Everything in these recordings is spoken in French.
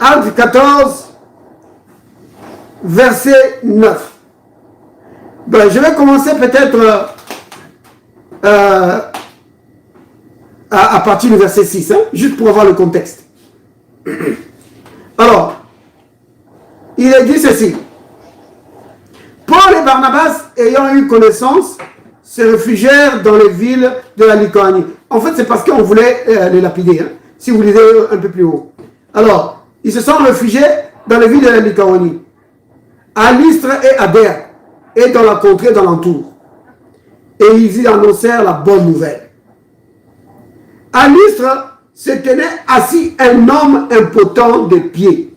Actes 14, verset 9. Ben, je vais commencer peut-être à partir du verset 6, hein, juste pour avoir le contexte. Alors, il est dit ceci. Paul et Barnabas, ayant eu connaissance, se réfugièrent dans les villes de la Lycaonie. En fait, c'est parce qu'on voulait les lapider, hein, si vous lisez un peu plus haut. Alors, ils se sont réfugiés dans les villes de la Lycaonie, à Lystre et à Derbe, et dans la contrée d'alentour. Et ils y annoncèrent la bonne nouvelle. À Lystre se tenait assis un homme impotent de pied,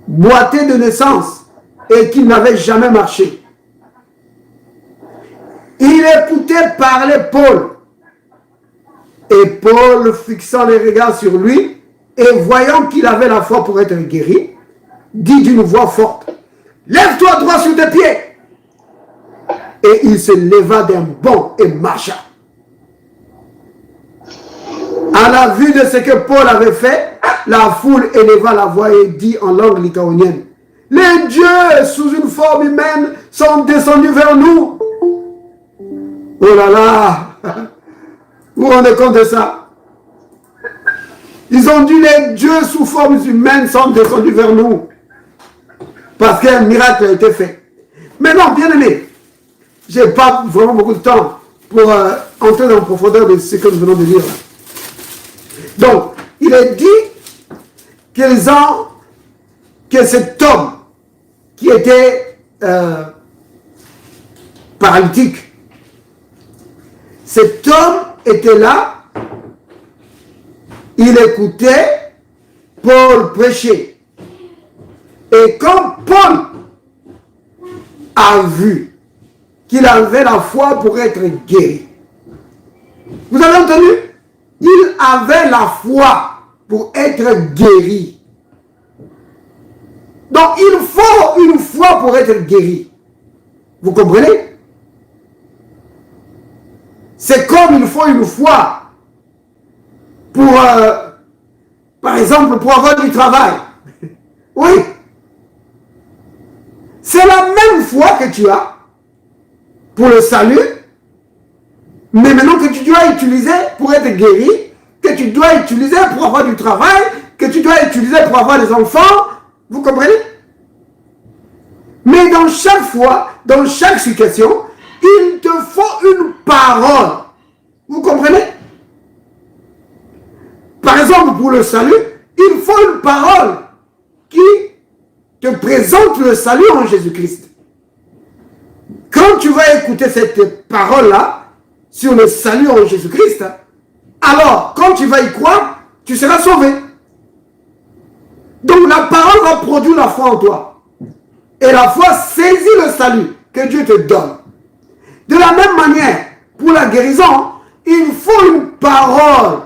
boité de naissance, et qui n'avait jamais marché. Il écoutait parler Paul. Et Paul, fixant les regards sur lui, et voyant qu'il avait la foi pour être guéri, dit d'une voix forte, « Lève-toi droit sur tes pieds !» Et il se leva d'un bond et marcha. À la vue de ce que Paul avait fait, la foule éleva la voix et dit en langue lycaonienne, « Les dieux, sous une forme humaine, sont descendus vers nous. » Oh là là! Vous vous rendez compte de ça? Ils ont dit, les dieux sous forme humaine sont descendus vers nous. Parce qu'un miracle a été fait. Mais non, bien aimé, je n'ai pas vraiment beaucoup de temps pour entrer dans la profondeur de ce que nous venons de dire. Donc, il est dit que cet homme qui était paralytique, cet homme était là, il écoutait Paul prêcher. Et quand Paul a vu qu'il avait la foi pour être guéri, vous avez entendu? Il avait la foi pour être guéri. Donc il faut une foi pour être guéri. Vous comprenez? C'est comme il faut une foi pour, par exemple, pour avoir du travail. Oui. C'est la même foi que tu as pour le salut, mais maintenant que tu dois utiliser pour être guéri, que tu dois utiliser pour avoir du travail, que tu dois utiliser pour avoir des enfants. Vous comprenez? Mais dans chaque fois, dans chaque situation, il te faut une parole. Vous comprenez? Par exemple, pour le salut, il faut une parole qui te présente le salut en Jésus-Christ. Quand tu vas écouter cette parole-là sur le salut en Jésus-Christ, alors, quand tu vas y croire, tu seras sauvé. Donc, la parole va produire la foi en toi. Et la foi saisit le salut que Dieu te donne. De la même manière, pour la guérison, il faut une parole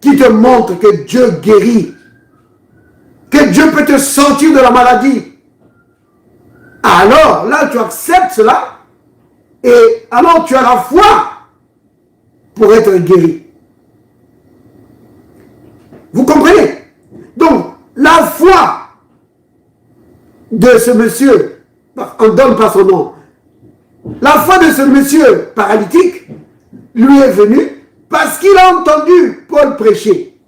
qui te montre que Dieu guérit, que Dieu peut te sortir de la maladie. Alors, là, tu acceptes cela, et alors tu as la foi pour être guéri. Vous comprenez? Donc, la foi de ce monsieur, on ne donne pas son nom, la foi de ce monsieur paralytique lui est venue parce qu'il a entendu Paul prêcher.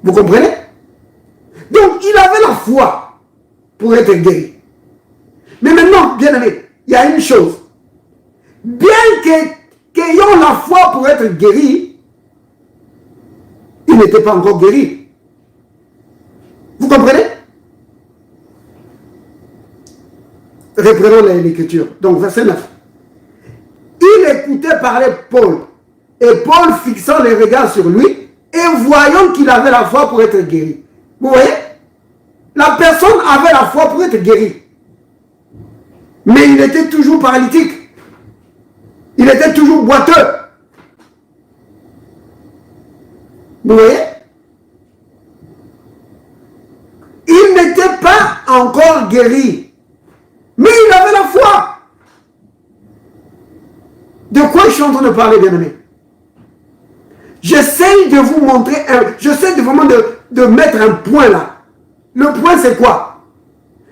Vous comprenez? Donc, il avait la foi pour être guéri. Mais maintenant, bien aimé, il y a une chose. Bien qu'ayant la foi pour être guéri, il n'était pas encore guéri. Vous comprenez? Reprenons l'écriture. Donc, verset 9. Il écoutait parler Paul. Et Paul, fixant les regards sur lui, et voyant qu'il avait la foi pour être guéri. Vous voyez? La personne avait la foi pour être guéri. Mais il était toujours paralytique. Il était toujours boiteux. Vous voyez? Il n'était pas encore guéri. Mais il avait la foi. De quoi je suis en train de parler, bien-aimé? J'essaye de vous montrer, j'essaie de vraiment de mettre un point là. Le point c'est quoi?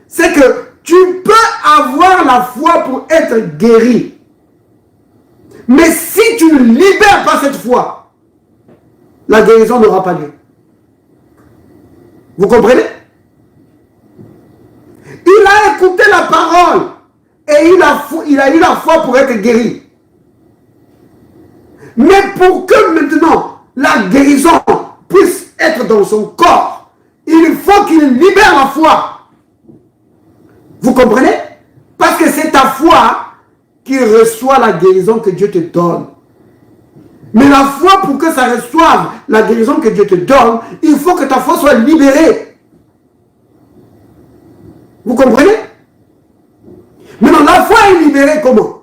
C'est que tu peux avoir la foi pour être guéri. Mais si tu ne libères pas cette foi, la guérison n'aura pas lieu. Vous comprenez? Il a écouté la parole et il a eu la foi pour être guéri. Mais pour que maintenant la guérison puisse être dans son corps, il faut qu'il libère la foi. Vous comprenez? Parce que c'est ta foi qui reçoit la guérison que Dieu te donne. Mais la foi, pour que ça reçoive la guérison que Dieu te donne, il faut que ta foi soit libérée. Vous comprenez? Maintenant, la foi est libérée comment?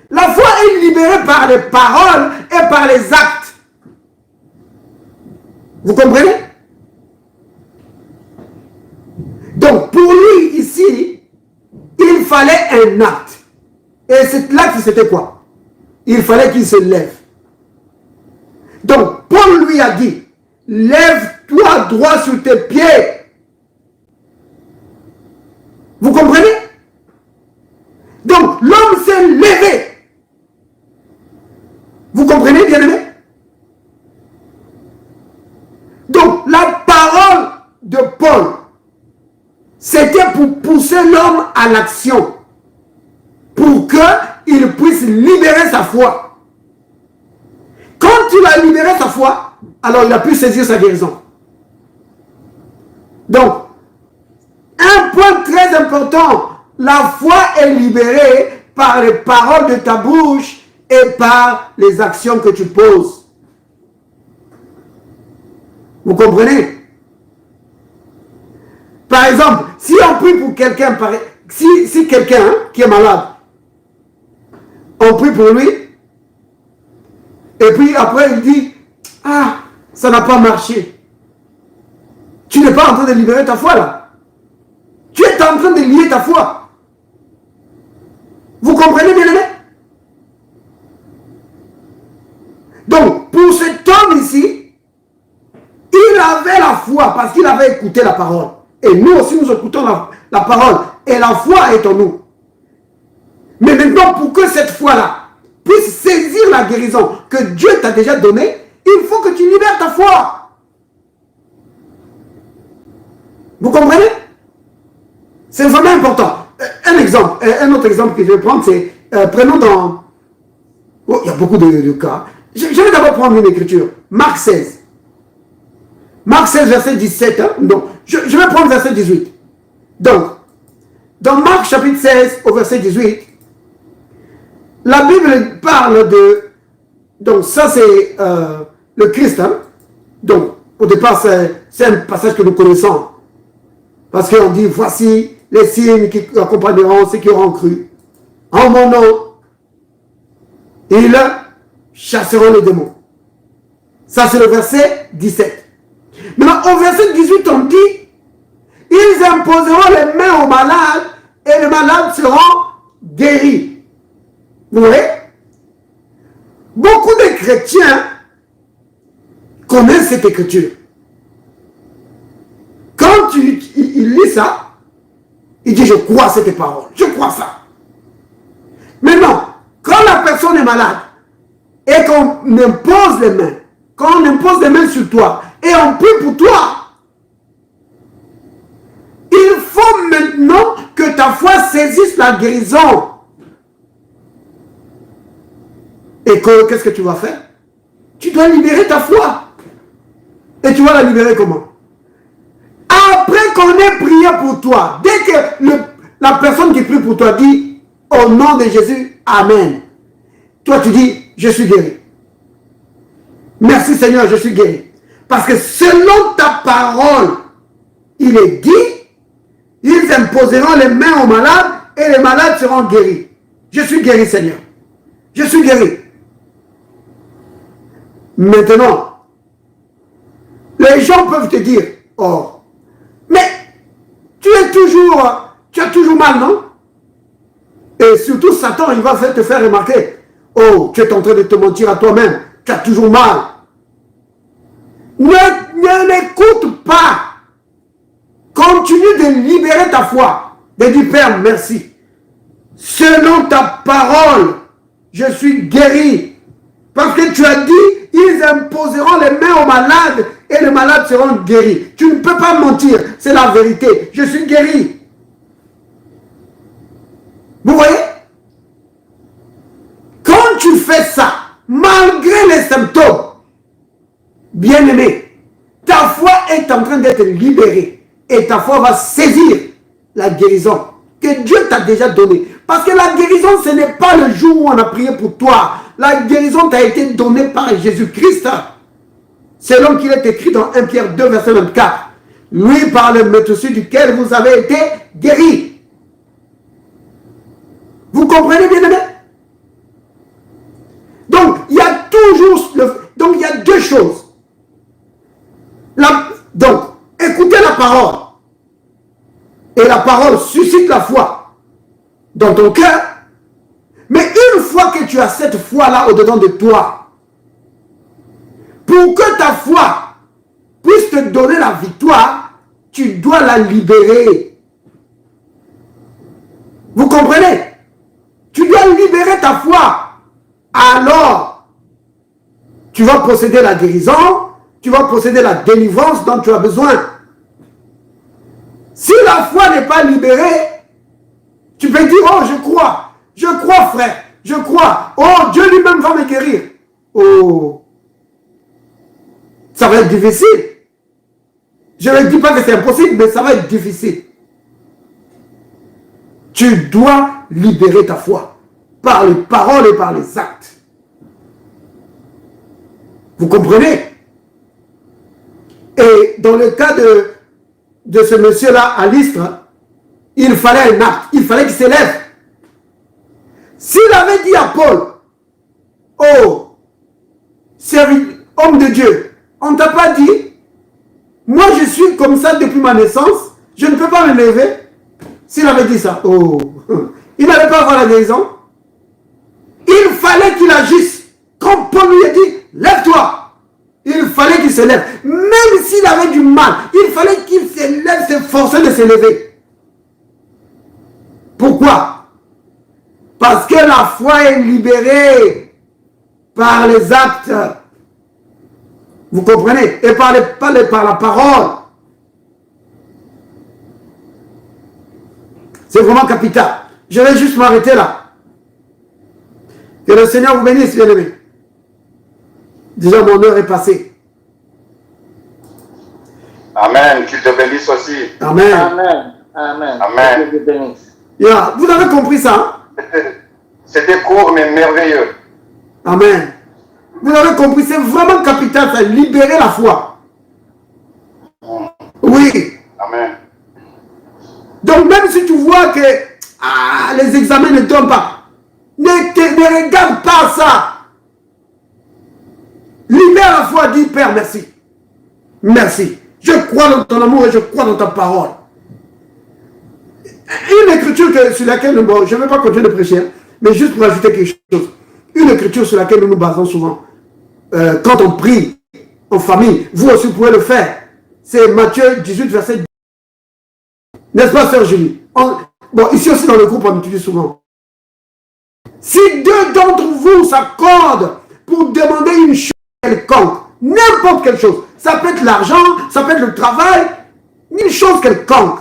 La foi est libérée par les paroles et par les actes. Vous comprenez? Donc, pour lui, ici, il fallait un acte. Et cet acte, c'était quoi? Il fallait qu'il se lève. Donc, Paul lui a dit, lève-toi droit sur tes pieds. Vous comprenez? Donc, l'homme s'est levé. Vous comprenez, bien-aimé? Donc, la parole de Paul, c'était pour pousser l'homme à l'action, pour qu'il puisse libérer sa foi. Quand il a libéré sa foi, alors il a pu saisir sa guérison. Donc, un point très important, la foi est libérée par les paroles de ta bouche et par les actions que tu poses. Vous comprenez? Par exemple, si on prie pour quelqu'un, si quelqu'un qui est malade, on prie pour lui, et puis après il dit, ah, ça n'a pas marché. Tu n'es pas en train de libérer ta foi là. Tu es en train de lier ta foi. Vous comprenez, bien aimé? Donc, pour cet homme ici, il avait la foi parce qu'il avait écouté la parole. Et nous aussi, nous écoutons la parole. Et la foi est en nous. Mais maintenant, pour que cette foi-là puisse saisir la guérison que Dieu t'a déjà donnée, il faut que tu libères ta foi. Vous comprenez? C'est vraiment important. Un autre exemple que je vais prendre, c'est, prenons dans... Oh, il y a beaucoup de cas. Je vais d'abord prendre une écriture. Marc 16. Marc 16, verset 17. Hein? Donc, je vais prendre verset 18. Donc, dans Marc chapitre 16, au verset 18, la Bible parle de... Donc, ça c'est le Christ. Hein? Donc, au départ, c'est un passage que nous connaissons. Parce qu'on dit, voici les signes qui accompagneront ceux qui auront cru. En mon nom, ils chasseront les démons. Ça, c'est le verset 17. Maintenant, au verset 18, on dit, ils imposeront les mains aux malades et les malades seront guéris. Vous voyez? Beaucoup de chrétiens connaissent cette écriture. Quand il lit ça, il dit, je crois cette parole, je crois ça. Maintenant, quand la personne est malade et qu'on impose les mains, quand on impose les mains sur toi et on prie pour toi, il faut maintenant que ta foi saisisse la guérison. Et qu'est-ce que tu vas faire? Tu dois libérer ta foi. Et tu vas la libérer comment? Après qu'on ait prié pour toi, dès que la personne qui prie pour toi dit au nom de Jésus, Amen. Toi tu dis, je suis guéri. Merci Seigneur, je suis guéri. Parce que selon ta parole, il est dit, ils imposeront les mains aux malades et les malades seront guéris. Je suis guéri Seigneur. Je suis guéri. Maintenant, les gens peuvent te dire, oh, mais tu as toujours mal, non? Et surtout Satan, il va te faire remarquer, oh, tu es en train de te mentir à toi-même, tu as toujours mal. N'écoute pas. Continue de libérer ta foi. De dire, Père, merci. Selon ta parole, je suis guéri. Parce que tu as dit, ils imposeront les mains aux malades et les malades seront guéris. Tu ne peux pas mentir, c'est la vérité. Je suis guéri. Vous voyez? Quand tu fais ça, malgré les symptômes, bien-aimé, ta foi est en train d'être libérée et ta foi va saisir la guérison que Dieu t'a déjà donnée. Parce que la guérison, ce n'est pas le jour où on a prié pour toi. La guérison t'a été donnée par Jésus-Christ. Selon qu'il est écrit dans 1 Pierre 2, verset 24. Lui, par le médecin duquel vous avez été guéris. Vous comprenez bien, aimé? Donc, il y a toujours... Donc, il y a deux choses. Donc, écoutez la parole. Et la parole suscite la foi dans ton cœur. Mais une fois que tu as cette foi-là au-dedans de toi, pour que ta foi puisse te donner la victoire, tu dois la libérer. Vous comprenez? Tu dois libérer ta foi. Alors, tu vas posséder la guérison, tu vas posséder la délivrance dont tu as besoin. Si la foi n'est pas libérée, tu peux dire, oh, je crois frère, je crois, oh, Dieu lui-même va me guérir. Oh, ça va être difficile. Je ne dis pas que c'est impossible, mais ça va être difficile. Tu dois libérer ta foi par les paroles et par les actes. Vous comprenez? Et dans le cas de ce monsieur-là à l'Istre, il fallait un acte, il fallait qu'il s'élève. S'il avait dit à Paul, oh, homme de Dieu, on ne t'a pas dit, moi je suis comme ça depuis ma naissance, je ne peux pas me lever. S'il avait dit ça, oh, il n'allait pas avoir la guérison. Il fallait qu'il agisse. Quand Paul lui a dit, lève-toi. Il fallait qu'il se lève. Même s'il avait du mal, il fallait qu'il se lève, s'efforcer de se lever. Pourquoi? Parce que la foi est libérée par les actes. Vous comprenez? Et par la parole. C'est vraiment capital. Je vais juste m'arrêter là. Que le Seigneur vous bénisse, bien-aimés. Déjà, mon heure est passée. Amen. Qu'il te bénisse aussi. Amen. Amen. Amen. Amen. Que Dieu te bénisse. Yeah. Vous avez compris ça? Hein? C'était court, mais merveilleux. Amen. Vous avez compris, c'est vraiment capital, ça, libérer la foi. Oui. Amen. Donc même si tu vois que les examens ne tombent pas, ne regarde pas ça. Libère la foi, dis Père, merci. Merci. Je crois dans ton amour et je crois dans ta parole. Une écriture sur laquelle, bon, je ne vais pas continuer de prêcher, mais juste pour ajouter quelque chose. Une écriture sur laquelle nous nous basons souvent. Quand on prie en famille, vous aussi pouvez le faire. C'est Matthieu 18, verset 10. N'est-ce pas, sœur Julie? Bon, ici aussi dans le groupe, on utilise souvent. Si deux d'entre vous s'accordent pour demander une chose quelconque, n'importe quelle chose, ça peut être l'argent, ça peut être le travail, une chose quelconque.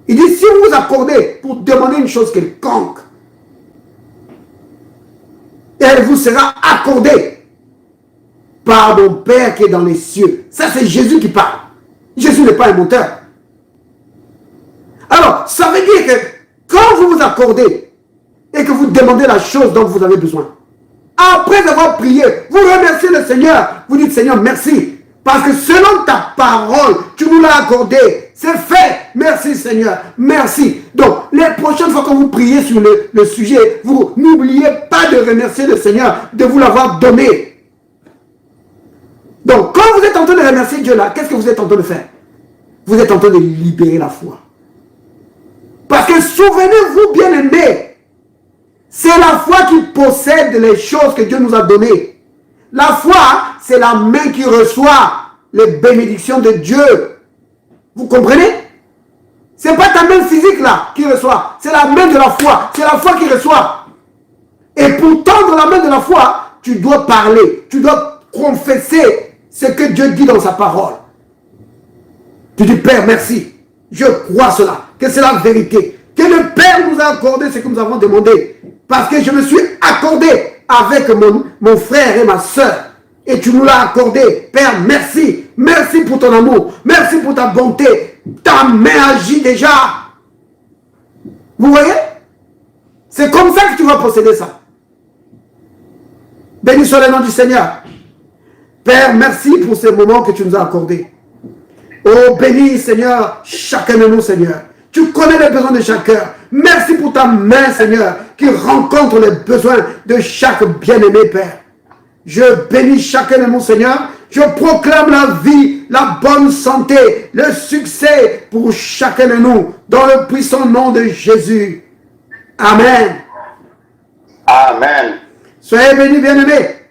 Il dit, si vous vous accordez pour demander une chose quelconque, elle vous sera accordée par mon Père qui est dans les cieux. Ça, c'est Jésus qui parle. Jésus n'est pas un menteur. Alors, ça veut dire que quand vous vous accordez et que vous demandez la chose dont vous avez besoin, après avoir prié, vous remerciez le Seigneur, vous dites Seigneur merci, parce que selon ta parole, tu nous l'as accordé, c'est fait, merci Seigneur, merci. Donc, les prochaines fois que vous priez sur le sujet, vous n'oubliez pas de remercier le Seigneur, de vous l'avoir donné. Donc, quand vous êtes en train de remercier Dieu là, qu'est-ce que vous êtes en train de faire? Vous êtes en train de libérer la foi. Parce que souvenez-vous, bien-aimés, c'est la foi qui possède les choses que Dieu nous a données. La foi, c'est la main qui reçoit les bénédictions de Dieu. Vous comprenez? Ce n'est pas ta main physique là qui reçoit, c'est la main de la foi. C'est la foi qui reçoit. Et pour tendre la main de la foi, tu dois parler, tu dois confesser ce que Dieu dit dans sa parole. Tu dis, Père, merci. Je crois cela, que c'est la vérité. Que le Père nous a accordé ce que nous avons demandé. Parce que je me suis accordé avec mon frère et ma soeur. Et tu nous l'as accordé. Père, merci. Merci pour ton amour. Merci pour ta bonté. Ta main agit déjà. Vous voyez? C'est comme ça que tu vas posséder ça. Béni soit le nom du Seigneur. Père, merci pour ces moments que tu nous as accordés. Oh, bénis, Seigneur, chacun de nous, Seigneur. Tu connais les besoins de chacun. Merci pour ta main, Seigneur, qui rencontre les besoins de chaque bien-aimé, Père. Je bénis chacun de nous, Seigneur. Je proclame la vie, la bonne santé, le succès pour chacun de nous, dans le puissant nom de Jésus. Amen. Amen. Soyez bénis, bien-aimés.